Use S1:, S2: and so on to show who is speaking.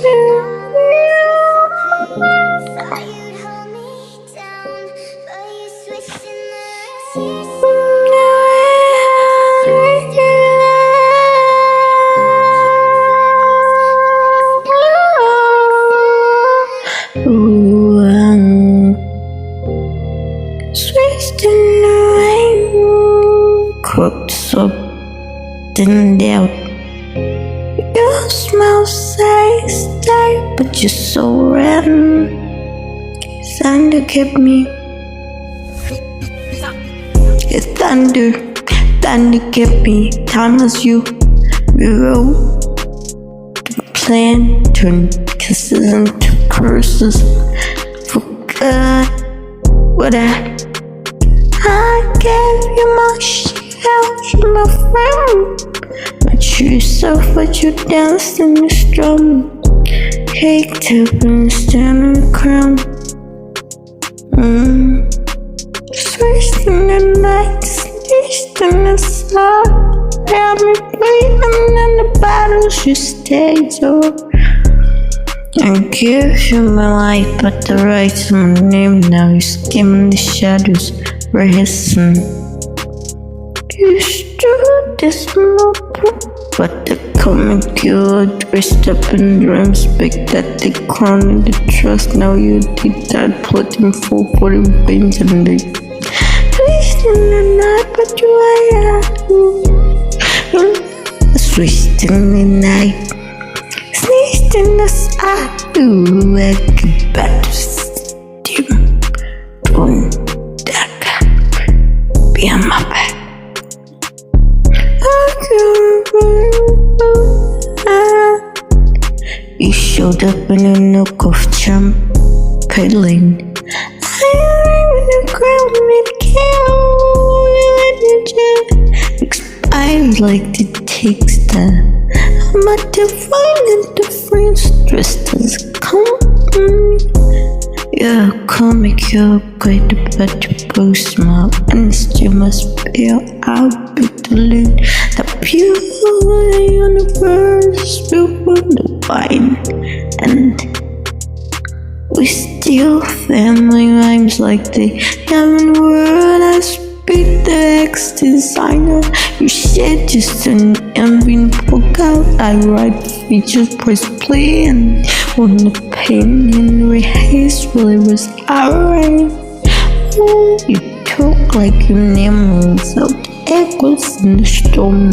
S1: Ooh, switched tonight, cooked so thinned out. Your smell says stay, but you're so red. Thunder kept me. It's thunder kept me. Timeless you. We wrote the plan, turned kisses into curses. Forgot what I gave you my shells, my friend. My true self, but you danced in the strum. Caked up in the standing crown. Switched in the night, stitched in the sun. Had me breathing in the battles you staged over. I gave you my life, but the right to my name now. You're skimming the shadows, we're hissing. You stood this moment, but the comic you dressed up in dreams, big that they crown in the trust. Now you did that, plotting full for the veins and they switched in the night, but you are switched in the night. Sneezed in the side, ooh, I get back to steam. Boom, dagger, behind my back. You showed up in a nook of champagne. I in the ground and expired like the textile. I'm a divine indifference dressed as company. You're a comic, you're great, but you both smile, and you must bail out bitterly. The pure universe will divine, and we steal family rhymes like the heaven word. I speak the ex-designer. You said just an ambient book out. I write features, press play, and when the pain in the haze really was alright. Oh, you talk like your name was out echoes in the storm.